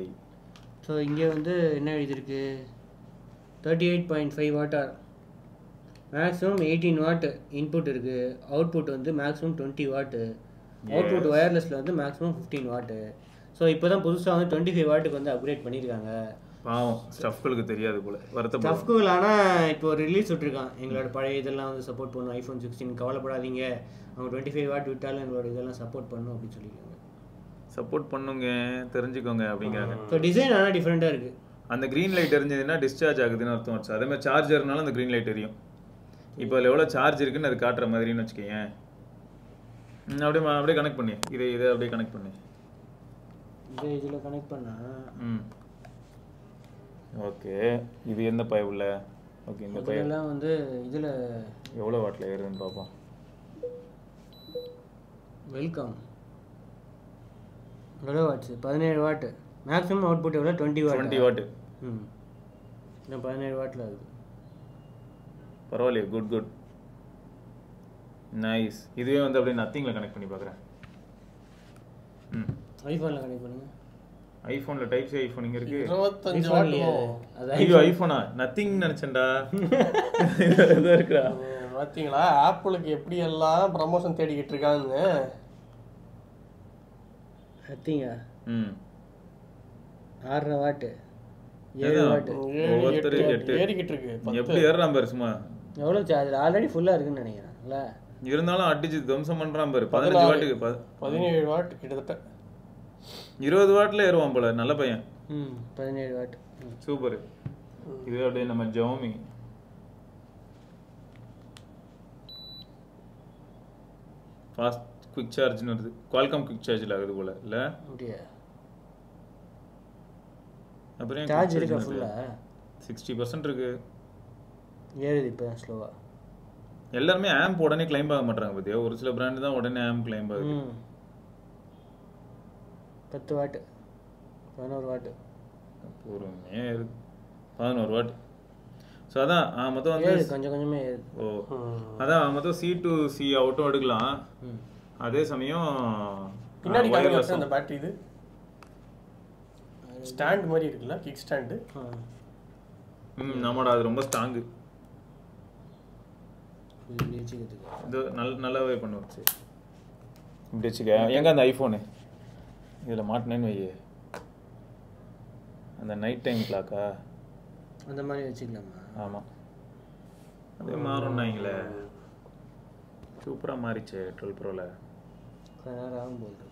ஸோ இங்கே வந்து என்ன எழுதியிருக்கு, 38.5 வாட், மேக்ஸிமம் 18 வாட் இன்புட் இருக்குது. அவுட்புட் வந்து மேக்ஸிமம் 20 வாட்டு. அவுட்புட் ஒயர்லெஸில் வந்து மேக்ஸிமம் 15 வாட்டு. ஸோ இப்போ தான் புதுசாக வந்து 25 வாட்டுக்கு வந்து அப்கிரேட் பண்ணியிருக்காங்க. பாவம் ஸ்டஃப்களுக்கு தெரியாது போல, வருத்தம். ஸ்டஃப்கள் ஆனால் இப்போ ஒரு ரிலீஸ் விட்டுருக்கான், எங்களோட பழைய இதெல்லாம் வந்து சப்போர்ட் பண்ணும் ஐஃபோன் 16, கவலைப்படாதீங்க, அவங்க 25 வாட் விட்டாலும் எங்களோட இதெல்லாம் சப்போர்ட் பண்ணணும் அப்படின்னு சொல்லியிருக்காங்க. சப்போர்ட் பண்ணுங்க, தெரிஞ்சுக்கோங்க அப்படிங்கிறாங்க. ஸோ டிசைன் ஆனால் டிஃப்ரெண்ட்டாக இருக்குது. அந்த க்ரீன் லைட் எரிஞ்சதுன்னா டிஸ்சார்ஜ் ஆகுதுன்னு அர்த்தம் வச்சு. அதே மாதிரி சார்ஜர்னாலும் அந்த க்ரீன் லைட் எரியும். இப்போ அதில் எவ்வளோ சார்ஜ் இருக்குன்னு அது காட்டுற மாதிரின்னு வச்சுக்கோங்க. அப்படியே கனெக்ட் பண்ணி இதை அப்படியே கனெக்ட் பண்ணி இதில் கனெக்ட் பண்ணால் ஓகே. இது எந்த பைப்பில்? ஓகே, இந்த பையெல்லாம் வந்து இதில் எவ்வளோ வாட்டில் ஏறுதுன்னு பார்ப்போம். வெல்கம், எவ்வளோ வாட்ஸ்? 17 வாட்டு. மேக்ஸிமம் அவுட்புட் எவ்வளோ? 20 வாட். இன்னும் 17 வாட்டில் இருக்குது. பரவாயில்லையே, குட் நைஸ். இதுவே வந்து அப்படியே நத்திங்கில் கனெக்ட் பண்ணி பார்க்குறேன். ஐஃபோனில் கனெக்ட் பண்ணுங்க. ஐஃபோனில் டைப் சி ஐஃபோன் இங்கே இருக்கு. 25 வாட். ஐயோ ஐஃபோனா, நத்திங் நினச்சேன்டா. இதாக இருக்கா பார்த்தீங்களா ஆப்பிளுக்கு எப்படி எல்லாம் ப்ரமோஷன் தேடிக்கிட்டு இருக்காங்க. நத்திங்கா 6 வாட்டு, 7 வாட்டு, ஒவ்வொருத்தர் 8 ஏறிக்கிட்டு இருக்கு. எப்படி ஏறுறான் பாரு சும்மா. எவ்வளோ சார்ஜ்? ஆல்ரெடி ஃபுல்லாக இருக்குன்னு நினைக்கிறேன்ல. இருந்தாலும் அடிச்சு தம்சம் பண்ணுறான் பாரு. 15 வாட்டுக்கு 17 வாட் கிட்டத்தட்ட 20 வாட்டில் ஏறுவான் போல. நல்ல பையன். 17 வாட் சூப்பர். இது அப்படியே நம்ம ஜவுமி ஃபாஸ்ட் குவிக் சார்ஜ்னு வருது. குவால்காம் குவிக் சார்ஜில் ஆகுது போல இல்லை? அப்புறம் சார்ஜ் இருக்கா ஃபுல்லா? 60% இருக்கு. ஏறுது இப்போ ஸ்லோவா. எல்லாருமே ஆம்ப் உடனே கிளைம் ஆக மாட்டாங்க பார்த்தியா. ஒரு சில பிராண்டு தான் உடனே ஆம்ப் கிளைம் ஆகுது. 10 வாட், 11 வாட். பொறுமையே இருக்கு. 11 வாட். ஸோ அதான் மொத்தம் வந்து கொஞ்சம் கொஞ்சமே ஏறுது. ஓ அதான் மொத்தம் C to C அவுட்டும் எடுக்கலாம். அதே சமயம் பின்னாடி அந்த பேட்டரி இது ஸ்டாண்ட் மாதிரி இருக்குல்ல, கிக் ஸ்டாண்டு. ஆமாடா, அது ரொம்ப ஸ்ட்ராங்கு. இது நல்லாவே பண்ணுவோம். இப்படி வச்சுக்க. எங்க அந்த ஐஃபோனு இதில் மாட்டினேன்னு வையே, அந்த நைட் டைம் கிளாக்கா அந்த மாதிரி வச்சுக்கலாமா? ஆமாம், அதே மாறும்னாங்களே. சூப்பராக மாறிச்சு 12 ப்ரோவில். ஆகும் போது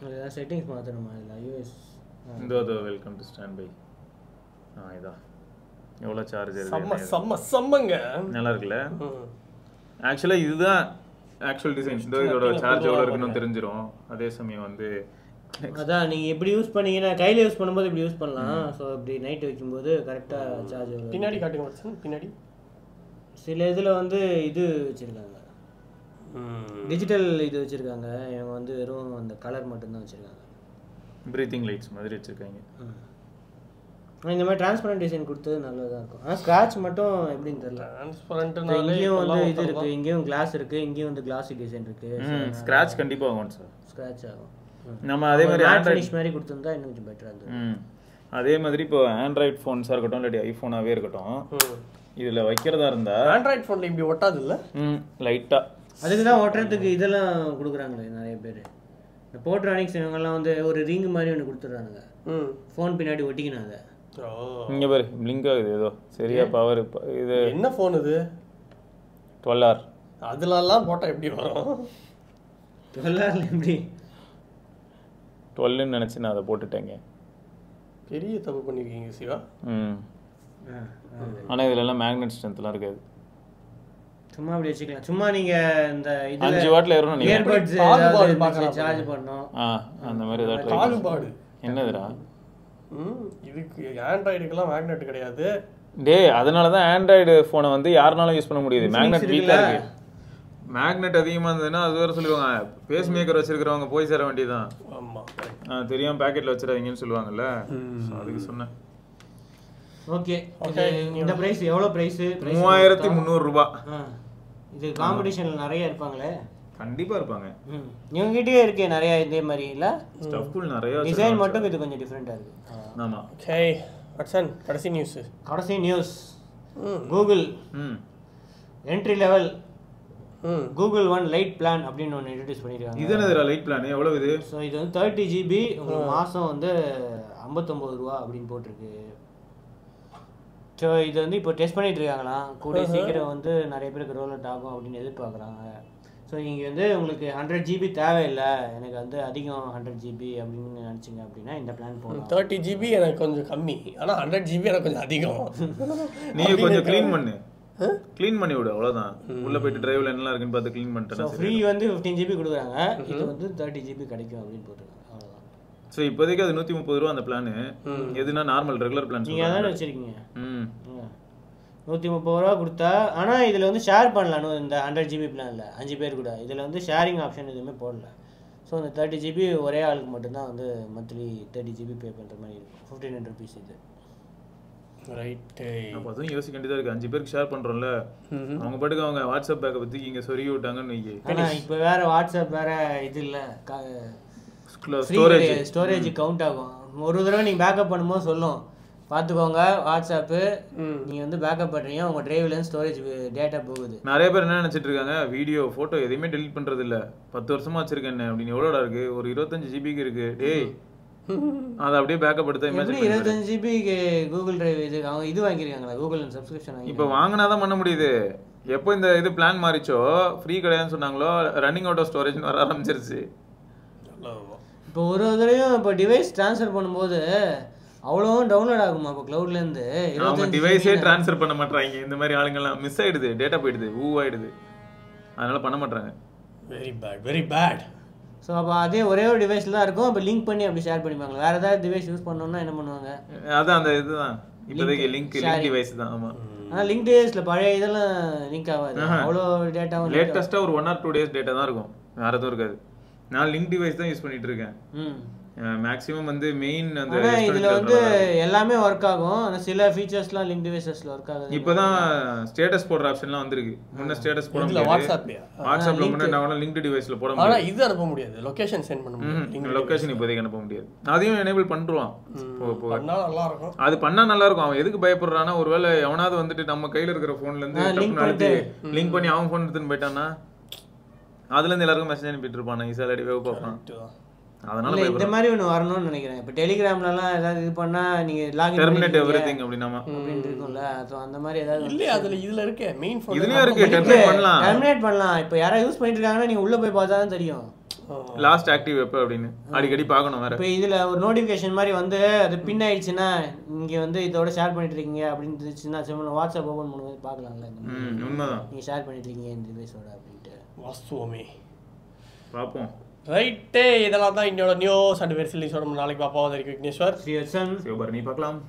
அதில் செட்டிங்ஸ் மாற்றணுமா? இல்லை யூஎஸ் இந்த வெல்கம் டு ஸ்டாண்ட் பை. இதான் எவ்வளோ சார்ஜர் சம்மங்க நல்லா இருக்குல்ல. ஆக்சுவலாக இதுதான் ஆக்சுவல் டிசைன் இதோட சார்ஜ் எவ்வளோ இருக்குன்னு தெரிஞ்சிடும். அதே சமயம் வந்து அதான் நீங்கள் எப்படி யூஸ் பண்ணீங்கன்னா கையில் யூஸ் பண்ணும்போது இப்படி யூஸ் பண்ணலாம். ஸோ இப்படி நைட்டு வைக்கும்போது கரெக்டாக சார்ஜ் வரும். பின்னாடி காட்டுங்க வாட்சன். பின்னாடி சில இதில் வந்து இது வச்சுருக்காங்க, டிஜிட்டல் இது வச்சுருக்காங்க. இவங்க வந்து வெறும் அந்த கலர் மட்டும்தான் வச்சுருக்காங்க. ப்ரீத்திங் லைட்ஸ் மாதிரி வச்சுருக்காங்க. இந்த மாதிரி டிரான்ஸ்பரண்ட் டிசைன் கொடுத்தது நல்லதாக இருக்கும். ஆனால் ஸ்க்ராட்ச் மட்டும் எப்படின்னு தெரியல. டிரான்ஸ்பரண்ட்னால இங்கேயும் வந்து இது இருக்குது, இங்கேயும் கிளாஸ் இருக்குது, இங்கேயும் வந்து கிளாஸி டிசைன் இருக்குது. ஸ்க்ராட்ச் கண்டிப்பாக ஆகும் சார். ஸ்க்ராட்ச் ஆகும். நம்ம அதே மாதிரி ஆண்ட்ராய்ட் மாதிரி கொடுத்துருந்தா இன்னும் கொஞ்சம் பெட்டராக இருந்தது. அதே மாதிரி இப்போ ஆண்ட்ராய்ட் ஃபோன்ஸாக இருக்கட்டும் இல்லாட்டி ஐஃபோனாகவே இருக்கட்டும், இதில் வைக்கிறதா இருந்தா ஆண்ட்ராய்ட் ஃபோனில் இப்படி ஒட்டாது இல்லை லைட்டாக. அதுக்கு தான் ஒட்டுறதுக்கு இதெல்லாம் கொடுக்குறாங்களே நிறைய பேர். இந்த போட்ரானிக்ஸ் இவங்கெல்லாம் வந்து ஒரு ரிங் மாதிரி ஒன்று கொடுத்துட்றானுங்க, ஃபோன் பின்னாடி ஒட்டிக்கினாங்க. இங்கே பாரு பிளிங்க் ஆகுது ஏதோ சரியா பவர். இது என்ன ஃபோன் இது? 12R. அதுலலாம் போட்டால் எப்படி வரும்? 12R எப்படி 12ன்னு நினச்சி நான் அதை போட்டுட்டேங்க. பெரிய தப்பு பண்ணியிருக்கீங்க சிவா. ஆனால் இதுலலாம் மேக்னெட் ஸ்ட்ரென்த்லாம் இருக்காது. சும்மா அப்படி வச்சுக்கலாம். சும்மா நீங்கள் இந்த 5 வாட்டில் ஏறணும். இயர்பட்ஸ் சார்ஜ் பண்ணணும். அந்த மாதிரி ஏதாவது காலுபாடு என்னதுடா? இதுக்கு ஆண்ட்ராய்டுக்கெல்லாம் மேக்னெட் கிடையாது. அதனால தான் ஆண்ட்ராய்டு ஃபோனை வந்து யாருனாலும் யூஸ் பண்ண முடியுது. மேக்னெட் வீக்காக இருக்கு. மேக்னெட் அதிகமாக இருந்ததுன்னா அது வேறு சொல்லுவாங்க, பேஸ் மேக்கர் வச்சிருக்கிறவங்க போய் சேர வேண்டியதுதான். ஆமாம் தெரியாம பேக்கெட்டில் வச்சிடாதீங்கன்னு சொல்லுவாங்கல்ல, அதுக்கு சொன்னேன். Okay okay. இந்த ப்ரைஸ் எவ்வளோ ப்ரைஸு? 3300 ரூபா. இது காம்படிஷனில் நிறைய இருப்பாங்களே? கண்டிப்பாக இருப்பாங்க. இவங்ககிட்டயே இருக்கே நிறைய இதே மாதிரி இல்லை? ஸ்டஃப்ஃபுல் நிறைய. டிசைன் மட்டும் இது கொஞ்சம் டிஃப்ரெண்ட்டாக இருக்குது. ஆமாம். ஓகே வாட்சன், கடைசி news. Google entry level Google one light plan அப்படின்னு ஒன்று இன்ட்ரடியூஸ் பண்ணியிருக்காங்க. இது என்னதுடா லைட் பிளான்? எவ்வளோ இது? ஸோ இது வந்து 30 GB உங்களுக்கு மாதம் வந்து 59 ரூபா அப்படின்னு போட்டிருக்கு. ஸோ இது வந்து இப்போ டெஸ்ட் பண்ணிட்டு இருக்காங்களாம். கூடிய சீக்கிரம் வந்து நிறைய பேருக்கு ரோல் அவுட் ஆகும் அப்படின்னு எதிர்பார்க்குறாங்க. ஸோ இங்கே வந்து உங்களுக்கு 100 GB தேவையில்லை, எனக்கு வந்து அதிகம் 100 GB அப்படின்னு நினச்சிங்க அப்படின்னா இந்த பிளான் போகலாம். 30 GB எனக்கு கொஞ்சம் கம்மி, ஆனால் 100 GB எனக்கு கொஞ்சம் அதிகம். நீங்கள் கொஞ்சம் க்ளீன் பண்ணி விடு, அவ்வளோதான். உள்ளே போயிட்டு டிரைவில் என்னலாம் இருக்குன்னு பார்த்து க்ளீன் பண்ணிட்டேன். ஃப்ரீ வந்து 15 GB கொடுக்குறாங்க, இது வந்து 30 GB கிடைக்கும் அப்படின்னு போட்டுருக்காங்க. அவ்வளோதான். ஸோ இப்போதைக்கு அது 130 ரூபா அந்த பிளானு. எதுனா நார்மல் ரெகுலர் பிளான் நீங்கள் அதான் வச்சுருக்கீங்க. 130 ரூபா கொடுத்தா. ஆனால் இதில் வந்து ஷேர் பண்ணலாம். இந்த 100 GB பிளானில் 5 பேர் கூட. இதில் வந்து ஷேரிங் ஆப்ஷன் எதுவுமே போடல. ஸோ இந்த 30 GB ஒரே ஆளுக்கு மட்டும்தான் வந்து மந்த்லி 30 GB பே பண்ணுற மாதிரி இருக்கும். 1500 rupees இது. ரைட்டு. அப்போ அதுவும் யோசிக்க வேண்டியதாக இருக்குது. 5 பேருக்கு ஷேர் பண்ணுறோம்ல, அவங்க பாட்டுக்கு அவங்க வாட்ஸ்அப் பேக்கை பற்றி இங்கே சொருகி விட்டாங்கன்னு வைக்கி. ஆனால் இப்போ வேறு வாட்ஸ்அப் வேறு இது இல்லை, ஸ்டோரேஜ் கவுண்ட் ஆகும். ஒரு தடவை நீங்கள் பேக்கப் பண்ணும்போது சொல்லும், பார்த்துக்கோங்க வாட்ஸ்அப்பு நீங்கள் வந்து பேக்கப் பண்ணுறீங்க, உங்கள் டிரைவ்லேருந்து ஸ்டோரேஜ் டேட்டா போகுது. நிறைய பேர் என்ன நினச்சிட்டு இருக்காங்க, வீடியோ ஃபோட்டோ எதையுமே டெலிட் பண்ணுறது இல்லை, 10 வருஷமாக வச்சுருக்கேன் அப்படின்னு. எவ்வளோடா இருக்குது? ஒரு 25 GB இருக்குது. டேய் அதை அப்படியே பேக்கப் எடுத்து 25 GB கூகுள் டிரைவ் இது அவங்க இது வாங்கியிருக்காங்களா? கூகுள் சப்ஸ்கிரிப்ஷன் வாங்கி இப்போ வாங்கினா தான் பண்ண முடியுது. எப்போ இந்த இது பிளான் மாறிச்சோ, ஃப்ரீ கிடையாதுன்னு சொன்னாங்களோ, ரன்னிங் அவுட் ஆஃப் ஸ்டோரேஜ்னு வர ஆரம்பிச்சிருச்சு. இப்போ ஒரு தடவையும் இப்போ டிவைஸ் ட்ரான்ஸ்ஃபர் பண்ணும்போது அவ்வளோவும் டவுன்லோட் ஆகுமா? இப்போ க்ளவுட்லேருந்து அவங்க டிவைஸே ட்ரான்ஸ்ஃபர் பண்ண மாட்டாங்க. இந்த மாதிரி ஆளுங்கெல்லாம் மிஸ் ஆகிடுது, டேட்டா போயிடுது, ஆகிடுது, அதனால பண்ண மாட்டாங்க. Very bad. ஸோ அப்போ அதே ஒரே ஒரு டிவைஸில் தான் இருக்கும். அப்போ லிங்க் பண்ணி அப்படி ஷேர் பண்ணிப்பாங்க. வேறு ஏதாவது டிவைஸ் யூஸ் பண்ணோம்னா என்ன பண்ணுவாங்க? அதான் அந்த இதுதான் இப்போதைக்கு லிங்க் டிவைஸ் தான். ஆமாம். ஆனால் லிங்க் டிவைஸில் பழைய இதெல்லாம் லிங்க் ஆகாது. அவ்வளோ டேட்டாவும் லேட்டஸ்ட்டாக ஒரு 1 or 2 days டேட்டா தான் இருக்கும், வேறு எதுவும் இருக்காது. நான் லிங்க் டிவைஸ் தான் யூஸ் பண்ணிட்டு இருக்கேன். மேக்ஸிமம் வந்து மெயின் அந்த இதில் வந்து எல்லாமே ஒர்க் ஆகும். ஆனால் சில ஃபீச்சர்ஸ்லாம் லிங்க் டிவைசஸில் ஒர்க் ஆகுது. இப்போ தான் ஸ்டேட்டஸ் போடுற ஆப்ஷன்லாம் வந்திருக்கு. முன்ன ஸ்டேட்டஸ் போட முடியாது. வாட்ஸ்அப்பில் முன்னே நான் லிங்க் டிவைஸில் போட முடியாது. ஆனால் இது அனுப்ப முடியாது, லொகேஷன் சென்ட் பண்ண முடியாது. லொகேஷன் இப்போதைக்கு அனுப்ப முடியாது. அதையும் எனேபிள் பண்ணுவான். பண்ணால் நல்லா இருக்கும். அது பண்ணால் நல்லா இருக்கும். அவன் எதுக்கு பயப்படுறான்னா, ஒருவேளை எவனாவது வந்துட்டு நம்ம கையில் இருக்கிற ஃபோன்லேருந்து லிங்க் பண்ணி அவன் ஃபோன் எடுத்துன்னு போயிட்டான்னா, அதுலேருந்து எல்லாருக்கும் மெசேஜ் அனுப்பிட்டு இருப்பான், ஈஸியாக அடி வேவு பார்ப்பான். அதனால இந்த மாதிரி ஒன்று வரணும்னு நினைக்கிறேன். இப்போ டெலிகிராம்லலாம் ஏதாவது இது பண்ணால் நீங்கள் லாகின் டெர்மினேட் எவ்ரிதிங் அப்படின்னு இருக்கும்ல, ஸோ அந்த மாதிரி ஏதாவது இல்லையா? இதில் இருக்கு, மெயின் ஃபோன் இதுலேயும் இருக்கு, டெர்மினேட் பண்ணலாம். இப்போ யாராவது யூஸ் பண்ணிட்டு இருக்காங்கன்னா நீங்கள் உள்ளே போய் பார்த்தா தான் தெரியும் லாஸ்ட் ஆக்டிவ் எப்போ அப்படின்னு அடிக்கடி பார்க்கணும். வேறு இப்போ இதில் ஒரு நோட்டிஃபிகேஷன் மாதிரி வந்து அது பின் ஆயிடுச்சுன்னா, இங்கே வந்து இதோட ஷேர் பண்ணிட்டு இருக்கீங்க அப்படின்னு இருந்துச்சுன்னா, வாட்ஸ்அப் ஓப்பன் பண்ணும்போது பார்க்கலாம்ல, உண்மைதான் நீங்கள் ஷேர் பண்ணிட்டு இருக்கீங்க இந்த டிவைஸோட அப்படின்ட்டு. வாஸ்துவமே பார்ப்போம். ரைட்டு, இதெல்லாம் தான் இன்னோட நியூஸ் அண்ட் வெர்சில் நியூஸ். நம்ம நாளைக்கு பார்ப்போம். அது வரைக்கும் விக்னேஸ்வர், சிவபரணி பார்க்கலாம்.